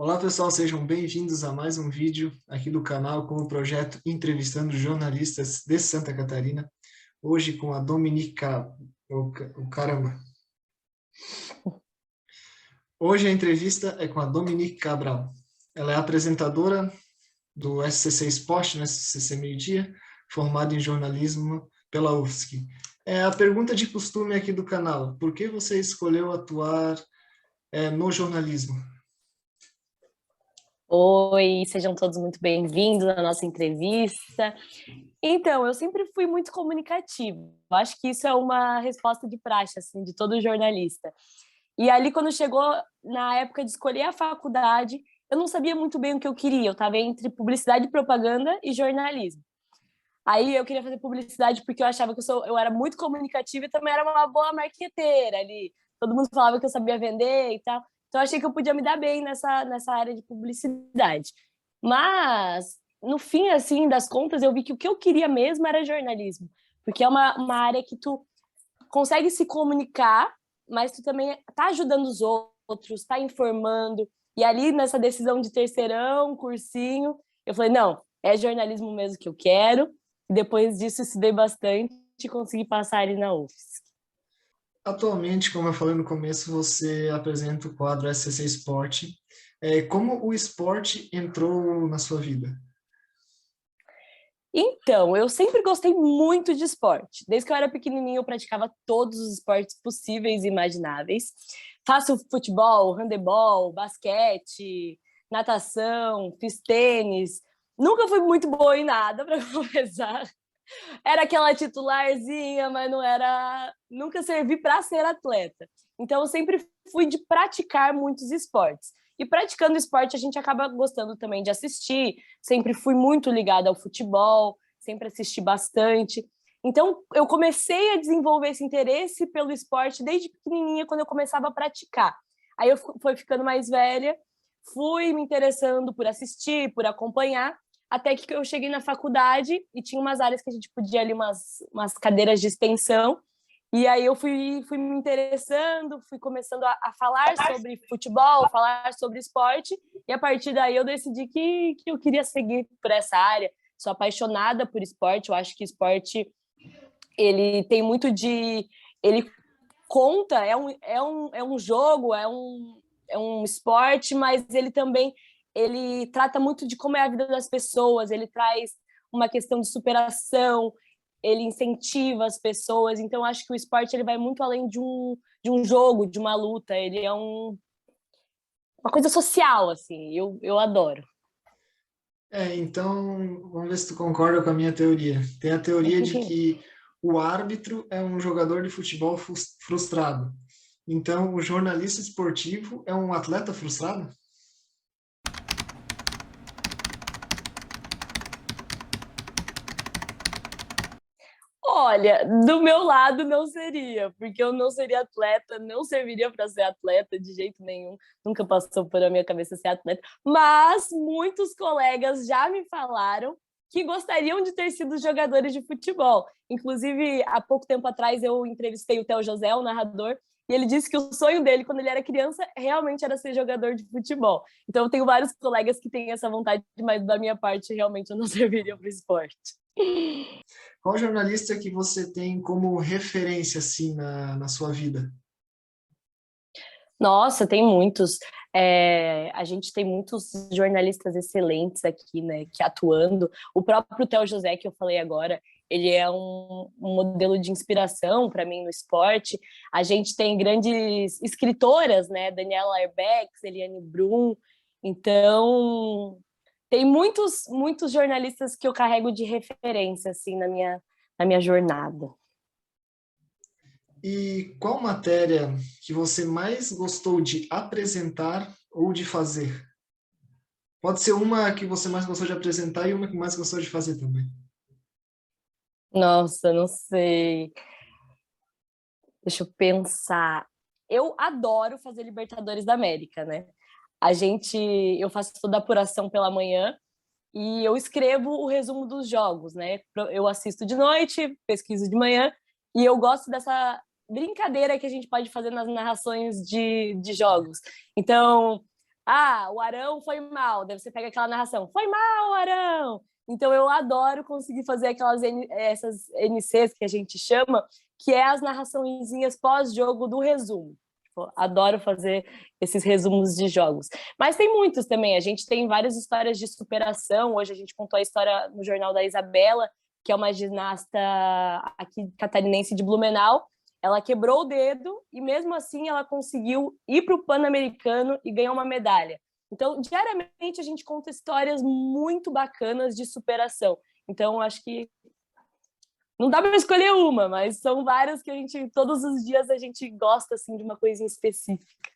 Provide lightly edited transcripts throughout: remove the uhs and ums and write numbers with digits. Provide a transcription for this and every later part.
Olá pessoal, sejam bem-vindos a mais um vídeo aqui do canal com o projeto Entrevistando Jornalistas de Santa Catarina. Hoje com a Dominica... Caramba! Hoje a entrevista é com a Dominique Cabral. Ela é apresentadora do SCC Sport, no SCC Meio-Dia, formada em jornalismo pela UFSC. É a pergunta de costume aqui do canal: por que você escolheu atuar no jornalismo? Oi, sejam todos muito bem-vindos à nossa entrevista. Então, eu sempre fui muito comunicativa. Acho que isso é uma resposta de praxe, assim, de todo jornalista. E ali, quando chegou na época de escolher a faculdade, eu não sabia muito bem o que eu queria. Eu estava entre publicidade e propaganda e jornalismo. Aí eu queria fazer publicidade porque eu achava que eu era muito comunicativa e também era uma boa marqueteira ali. Todo mundo falava que eu sabia vender e tal. Então, eu achei que eu podia me dar bem nessa área de publicidade. Mas, no fim, assim, das contas, eu vi que o que eu queria mesmo era jornalismo. Porque é uma área que tu consegue se comunicar, mas tu também tá ajudando os outros, tá informando. E ali, nessa decisão de terceirão, cursinho, eu falei, não, é jornalismo mesmo que eu quero. E depois disso, estudei bastante e consegui passar ali na UFSC. Atualmente, como eu falei no começo, você apresenta o quadro SCC Sport. Como o esporte entrou na sua vida? Então, eu sempre gostei muito de esporte. Desde que eu era pequenininha, eu praticava todos os esportes possíveis e imagináveis. Faço futebol, handebol, basquete, natação, fiz tênis. Nunca fui muito boa em nada, para começar. Era aquela titularzinha, mas não era... Nunca servi para ser atleta. Então, eu sempre fui de praticar muitos esportes. E praticando esporte, a gente acaba gostando também de assistir. Sempre fui muito ligada ao futebol, sempre assisti bastante. Então, eu comecei a desenvolver esse interesse pelo esporte desde pequenininha, quando eu começava a praticar. Aí eu fui ficando mais velha, fui me interessando por assistir, por acompanhar, até que eu cheguei na faculdade e tinha umas áreas que a gente podia ali, umas cadeiras de extensão, e aí eu fui me interessando, fui começando a falar sobre futebol, falar sobre esporte, e a partir daí eu decidi que eu queria seguir por essa área. Sou apaixonada por esporte, eu acho que esporte, ele tem muito de... Ele conta, é um jogo, é um esporte, mas ele também ele trata muito de como é a vida das pessoas, ele traz uma questão de superação, ele incentiva as pessoas. Então, acho que o esporte ele vai muito além de um jogo, de uma luta. Ele é uma coisa social, assim, eu adoro. Então, vamos ver se tu concorda com a minha teoria. Tem a teoria de que o árbitro é um jogador de futebol frustrado. Então, o jornalista esportivo é um atleta frustrado? Olha, do meu lado não seria, porque eu não seria atleta, não serviria para ser atleta de jeito nenhum, nunca passou por a minha cabeça ser atleta, mas muitos colegas já me falaram que gostariam de ter sido jogadores de futebol. Inclusive, há pouco tempo atrás eu entrevistei o Theo José, o narrador, e ele disse que o sonho dele, quando ele era criança, realmente era ser jogador de futebol. Então, eu tenho vários colegas que têm essa vontade, mas da minha parte, realmente, eu não serviria para o esporte. Qual jornalista que você tem como referência, assim, na sua vida? Nossa, tem muitos. A gente tem muitos jornalistas excelentes aqui, né, que atuando. O próprio Theo José, que eu falei agora, ele é um modelo de inspiração para mim no esporte. A gente tem grandes escritoras, né, Daniela Arbex, Eliane Brum. Então, tem muitos jornalistas que eu carrego de referência, assim, na minha jornada. E qual matéria que você mais gostou de apresentar ou de fazer? Pode ser uma que você mais gostou de apresentar e uma que mais gostou de fazer também. Nossa, não sei. Deixa eu pensar. Eu adoro fazer Libertadores da América, né? Eu faço toda a apuração pela manhã e eu escrevo o resumo dos jogos, né? Eu assisto de noite, pesquiso de manhã e eu gosto dessa brincadeira que a gente pode fazer nas narrações de jogos. Então, o Arão foi mal, daí você pega aquela narração, foi mal, Arão! Então eu adoro conseguir fazer essas NCs que a gente chama, que é as narraçõezinhas pós-jogo do resumo. Tipo, adoro fazer esses resumos de jogos. Mas tem muitos também, a gente tem várias histórias de superação. Hoje a gente contou a história no jornal da Isabela, que é uma ginasta aqui catarinense de Blumenau. Ela quebrou o dedo e mesmo assim ela conseguiu ir para o Pan-Americano e ganhar uma medalha. Então, diariamente a gente conta histórias muito bacanas de superação. Então, acho que não dá para escolher uma, mas são várias que todos os dias a gente gosta assim de uma coisinha específica.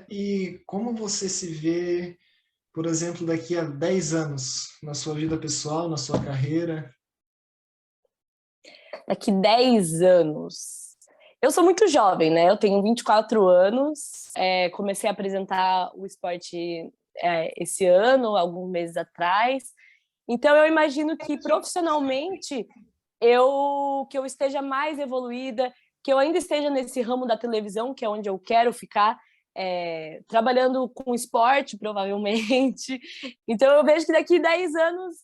E como você se vê, por exemplo, daqui a 10 anos, na sua vida pessoal, na sua carreira? Daqui 10 anos. Eu sou muito jovem, né? Eu tenho 24 anos, comecei a apresentar o esporte esse ano, alguns meses atrás. Então, eu imagino que profissionalmente que eu esteja mais evoluída, que eu ainda esteja nesse ramo da televisão, que é onde eu quero ficar, trabalhando com esporte, provavelmente. Então, eu vejo que daqui 10 anos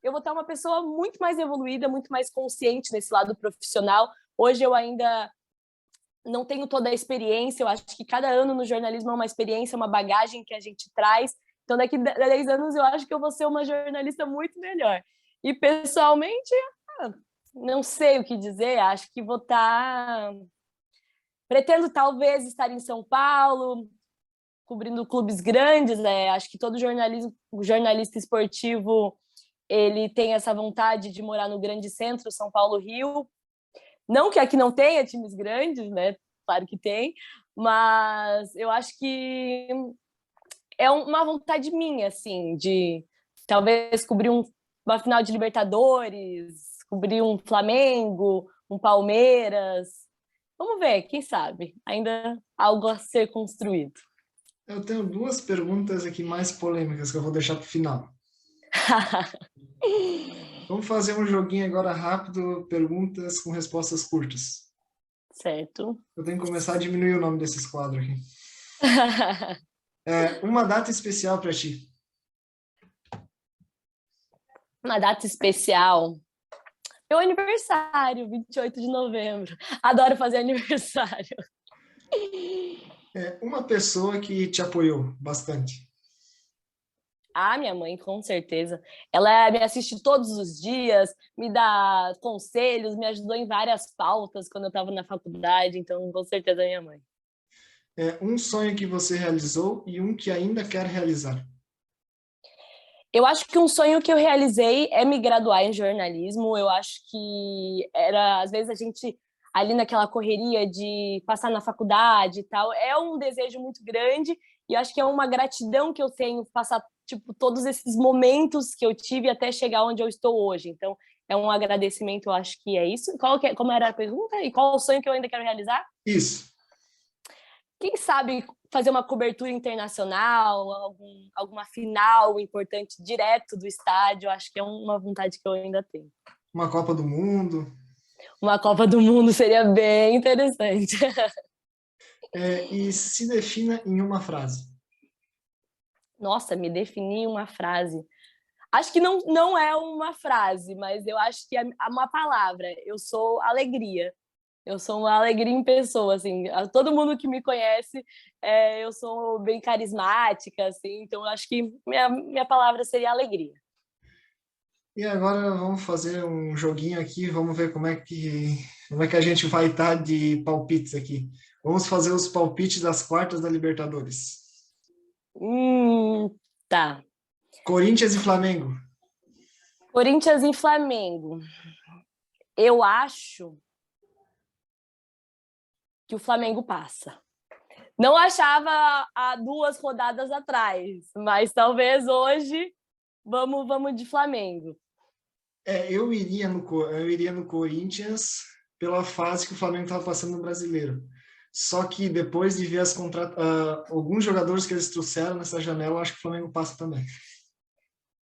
eu vou estar uma pessoa muito mais evoluída, muito mais consciente nesse lado profissional. Hoje eu ainda não tenho toda a experiência, eu acho que cada ano no jornalismo é uma experiência, uma bagagem que a gente traz. Então, daqui a 10 anos, eu acho que eu vou ser uma jornalista muito melhor. E, pessoalmente, não sei o que dizer, acho que vou estar... Pretendo, talvez, estar em São Paulo, cobrindo clubes grandes, né? Acho que todo jornalista esportivo, ele tem essa vontade de morar no grande centro, São Paulo, Rio. Não que aqui não tenha times grandes, né? Claro que tem, mas eu acho que é uma vontade minha, assim, de talvez cobrir uma final de Libertadores, cobrir um Flamengo, um Palmeiras. Vamos ver, quem sabe? Ainda algo a ser construído. Eu tenho duas perguntas aqui mais polêmicas que eu vou deixar para o final. Vamos fazer um joguinho agora rápido, perguntas com respostas curtas. Certo. Eu tenho que começar a diminuir o nome desses quadros aqui. Uma data especial para ti. Uma data especial. Meu aniversário, 28 de novembro. Adoro fazer aniversário. Uma pessoa que te apoiou bastante. Minha mãe, com certeza. Ela me assiste todos os dias, me dá conselhos, me ajudou em várias pautas quando eu estava na faculdade, então, com certeza, minha mãe. Um sonho que você realizou e um que ainda quer realizar. Eu acho que um sonho que eu realizei é me graduar em jornalismo. Eu acho que às vezes a gente, ali naquela correria de passar na faculdade e tal, é um desejo muito grande e acho que é uma gratidão que eu tenho passar tipo todos esses momentos que eu tive até chegar onde eu estou hoje. Então, é um agradecimento, eu acho que é isso. Como era a pergunta? E qual o sonho que eu ainda quero realizar? Isso. Quem sabe fazer uma cobertura internacional, alguma final importante direto do estádio, acho que é uma vontade que eu ainda tenho. Uma Copa do Mundo. Uma Copa do Mundo seria bem interessante. E se defina em uma frase. Nossa, me definir uma frase. Acho que não é uma frase, mas eu acho que é uma palavra. Eu sou alegria. Eu sou uma alegria em pessoa, assim. Todo mundo que me conhece, eu sou bem carismática, assim. Então, eu acho que minha palavra seria alegria. E agora vamos fazer um joguinho aqui. Vamos ver como é que a gente vai estar de palpites aqui. Vamos fazer os palpites das quartas da Libertadores. Tá. Corinthians e Flamengo. Corinthians e Flamengo. Eu acho que o Flamengo passa. Não achava há 2 rodadas atrás, mas talvez hoje vamos de Flamengo. Eu iria no Corinthians pela fase que o Flamengo estava passando no Brasileiro. Só que depois de ver alguns jogadores que eles trouxeram nessa janela, eu acho que o Flamengo passa também.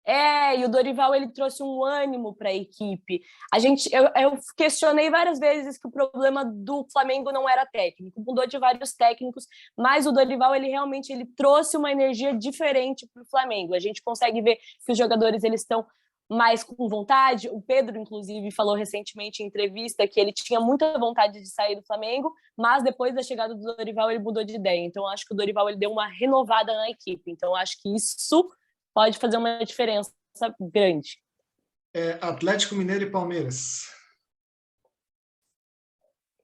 E o Dorival, ele trouxe um ânimo para a equipe. Eu questionei várias vezes que o problema do Flamengo não era técnico, mudou de vários técnicos, mas o Dorival, ele trouxe uma energia diferente para o Flamengo. A gente consegue ver que os jogadores eles estão mais com vontade. O Pedro, inclusive, falou recentemente em entrevista que ele tinha muita vontade de sair do Flamengo, mas depois da chegada do Dorival, ele mudou de ideia. Então, acho que o Dorival ele deu uma renovada na equipe. Então, acho que isso pode fazer uma diferença grande. Atlético Mineiro e Palmeiras.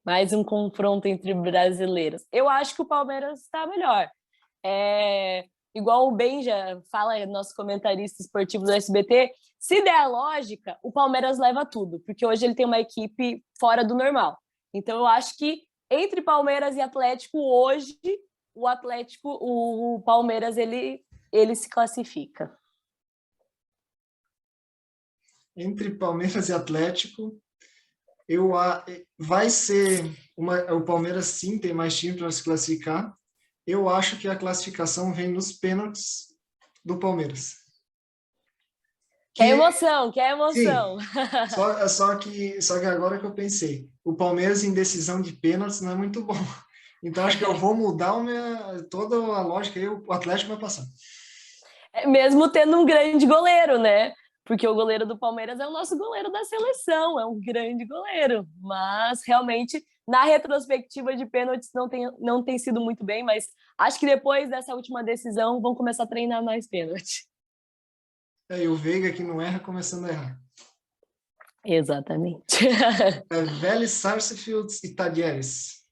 Mais um confronto entre brasileiros. Eu acho que o Palmeiras está melhor. Igual o Benja fala, nosso comentarista esportivo do SBT, se der a lógica, o Palmeiras leva tudo, porque hoje ele tem uma equipe fora do normal. Então, eu acho que entre Palmeiras e Atlético, hoje, o Palmeiras, ele se classifica. Entre Palmeiras e Atlético, vai ser o Palmeiras sim tem mais time para se classificar. Eu acho que a classificação vem nos pênaltis do Palmeiras. Quer emoção. Sim, só que agora que eu pensei, o Palmeiras em decisão de pênaltis não é muito bom. Então acho que eu vou mudar toda a lógica e o Atlético vai passar. Mesmo tendo um grande goleiro, né? Porque o goleiro do Palmeiras é o nosso goleiro da seleção, é um grande goleiro. Mas, realmente, na retrospectiva de pênaltis, não tem sido muito bem, mas acho que depois dessa última decisão vão começar a treinar mais pênalti. E o Veiga, que não erra, começando a errar. Exatamente. Vélez, Sarsfield e Talleres.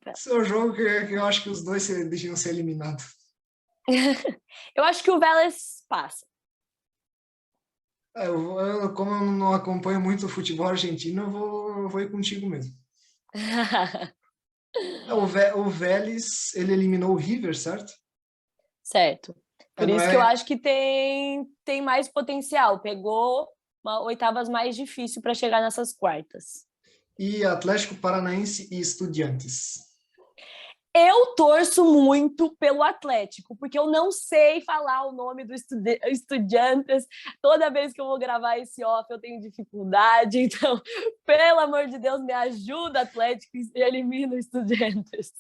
Esse é o jogo que eu acho que os dois deviam ser eliminados. Eu acho que o Vélez passa. Como eu não acompanho muito o futebol argentino, eu vou ir contigo mesmo. O Vélez, ele eliminou o River, certo? Certo. Por isso que eu acho que tem mais potencial. Pegou oitavas mais difícil para chegar nessas quartas. E Atlético Paranaense e Estudiantes. Eu torço muito pelo Atlético, porque eu não sei falar o nome do Estudiantes. Toda vez que eu vou gravar esse off, eu tenho dificuldade. Então, pelo amor de Deus, me ajuda, Atlético, e elimina o Estudiantes.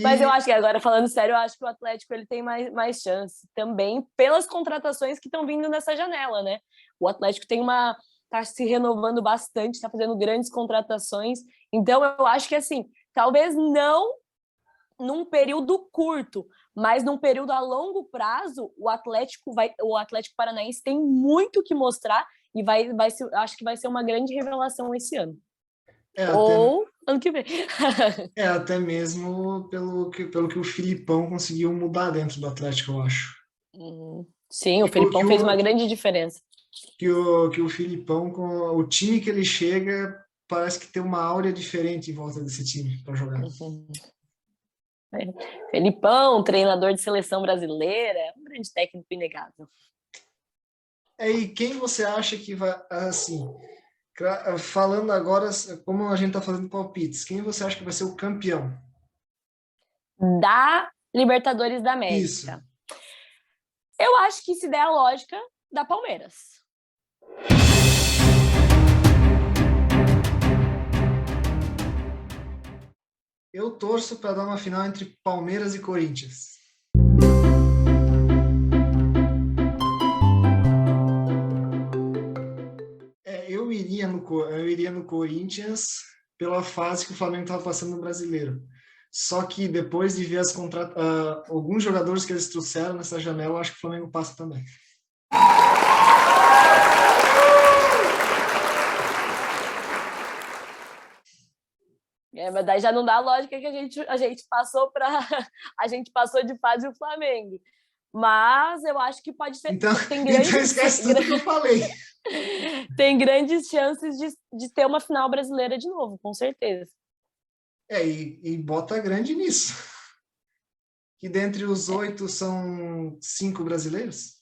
Mas eu acho que, agora falando sério, eu acho que o Atlético ele tem mais chance também pelas contratações que estão vindo nessa janela, né? O Atlético tá se renovando bastante, está fazendo grandes contratações. Então, eu acho que, assim, talvez não num período curto, mas num período a longo prazo, o Atlético Paranaense tem muito que mostrar e acho que vai ser uma grande revelação esse ano. Ou ano que vem. Até mesmo pelo que o Filipão conseguiu mudar dentro do Atlético, eu acho. Sim, o Filipão fez uma grande diferença. Que o Filipão, com o time que ele chega, parece que tem uma áurea diferente em volta desse time para jogar. Felipão, treinador de seleção brasileira, é um grande técnico inegável. E quem você acha que vai, assim, falando agora, como a gente está fazendo palpites, quem você acha que vai ser o campeão? Da Libertadores da América. Isso. Eu acho que, se der a lógica, da Palmeiras. Eu torço para dar uma final entre Palmeiras e Corinthians. Eu iria no Corinthians pela fase que o Flamengo estava passando no Brasileiro. Só que depois de ver alguns jogadores que eles trouxeram nessa janela, eu acho que o Flamengo passa também. Mas daí já não dá a lógica que a gente passou de fase o Flamengo. Mas eu acho que pode ser. Então esquece tudo que eu falei. Tem grandes chances de ter uma final brasileira de novo, com certeza. E bota grande nisso. Que dentre os 8 são 5 brasileiros?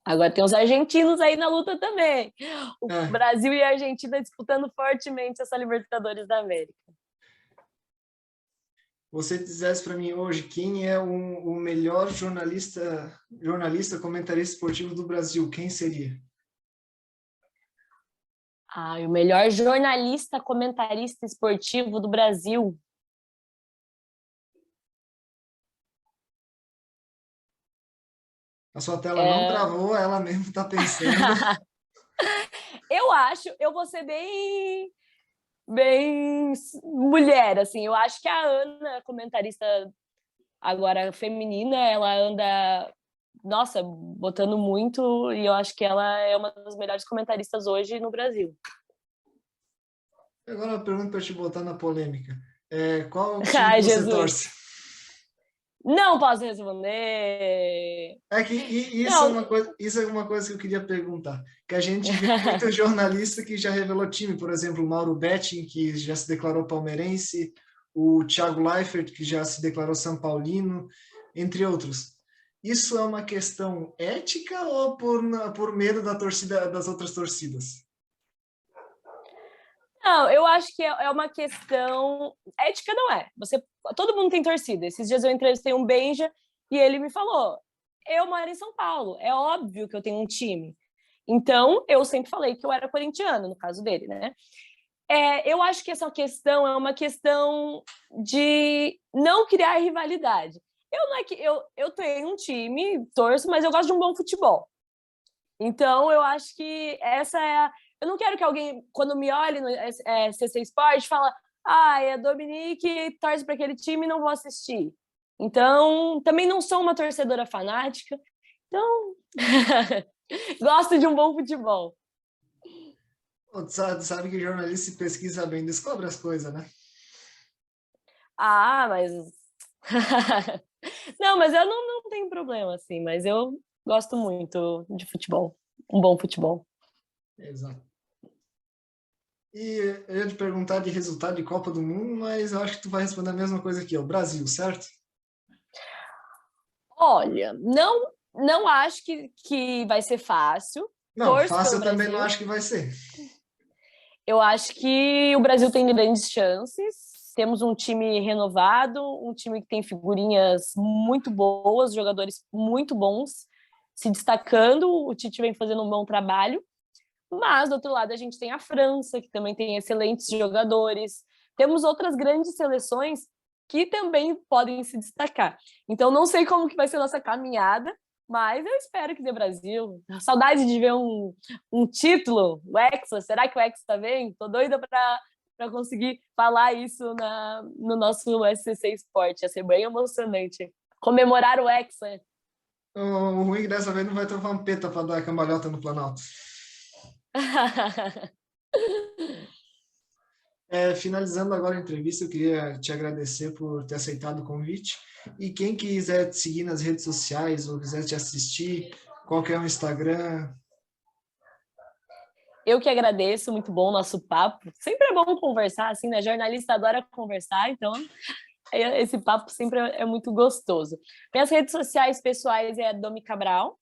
Agora tem os argentinos aí na luta também. O Brasil e a Argentina disputando fortemente essa Libertadores da América. você dissesse para mim hoje quem é o melhor jornalista, comentarista esportivo do Brasil, quem seria? O melhor jornalista comentarista esportivo do Brasil. A sua tela não travou, ela mesmo está pensando. Eu vou ser bem mulher, assim. Eu acho que a Ana, comentarista agora feminina, ela anda, nossa, botando muito, e eu acho que ela é uma das melhores comentaristas hoje no Brasil. Agora uma pergunta para te botar na polêmica. Qual time que você Jesus. torce? Não posso responder. Isso é uma coisa que eu queria perguntar. Que a gente vê muito jornalista que já revelou time, por exemplo, o Mauro Betting, que já se declarou palmeirense, o Thiago Leifert, que já se declarou São Paulino, entre outros. Isso é uma questão ética ou por medo da torcida, das outras torcidas? Não, eu acho que é uma questão... Ética não é. Todo mundo tem torcida. Esses dias eu entrevistei um Benja e ele me falou, eu moro em São Paulo, é óbvio que eu tenho um time. Então, eu sempre falei que eu era corintiano, no caso dele, né? Eu acho que essa questão é uma questão de não criar rivalidade. Não é que eu tenho um time, torço, mas eu gosto de um bom futebol. Então, eu acho que essa é eu não quero que alguém, quando me olhe no CC Sport, fala a Dominique torce para aquele time e não vou assistir. Então, também não sou uma torcedora fanática. Então, gosto de um bom futebol. Sabe que jornalista se pesquisa bem, descobre as coisas, né? Mas... não, mas eu não tenho problema, assim. Mas eu gosto muito de futebol. Um bom futebol. Exato. E eu ia te perguntar de resultado de Copa do Mundo, mas eu acho que tu vai responder a mesma coisa que eu. Brasil, certo? Olha, não acho que vai ser fácil. Não, fácil eu também não acho que vai ser. Eu acho que o Brasil tem grandes chances. Temos um time renovado, um time que tem figurinhas muito boas, jogadores muito bons, se destacando. O Tite vem fazendo um bom trabalho. Mas, do outro lado, a gente tem a França, que também tem excelentes jogadores. Temos outras grandes seleções que também podem se destacar. Então, não sei como que vai ser a nossa caminhada, mas eu espero que dê Brasil. Saudade de ver um título, o Hexa. Será que o Hexa está bem? Tô doida para conseguir falar isso no nosso SCC Sport. Ia ser bem emocionante. Comemorar o Hexa. O ruim dessa vez não vai ter vampeta para dar a cambalhota no Planalto. Finalizando agora a entrevista, eu queria te agradecer por ter aceitado o convite. E quem quiser te seguir nas redes sociais ou quiser te assistir, qual que é o Instagram? Eu que agradeço, muito bom o nosso papo. Sempre é bom conversar, assim, né? Jornalista adora conversar, então esse papo sempre é muito gostoso. Minhas redes sociais pessoais é Domi Cabral.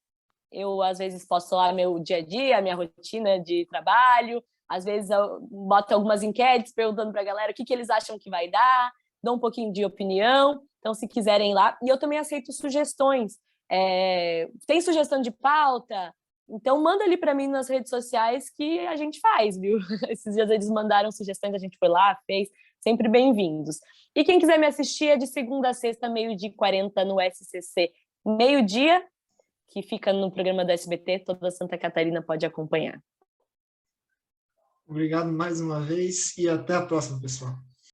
Eu, às vezes, posto lá meu dia a dia, minha rotina de trabalho. Às vezes, eu boto algumas enquetes perguntando para a galera o que eles acham que vai dar. Dou um pouquinho de opinião. Então, se quiserem ir lá. E eu também aceito sugestões. Tem sugestão de pauta? Então, manda ali para mim nas redes sociais que a gente faz, viu? Esses dias eles mandaram sugestões, a gente foi lá, fez. Sempre bem-vindos. E quem quiser me assistir é de segunda a sexta, 12h40 no SCC, meio-dia, que fica no programa da SBT, toda Santa Catarina pode acompanhar. Obrigado mais uma vez e até a próxima, pessoal.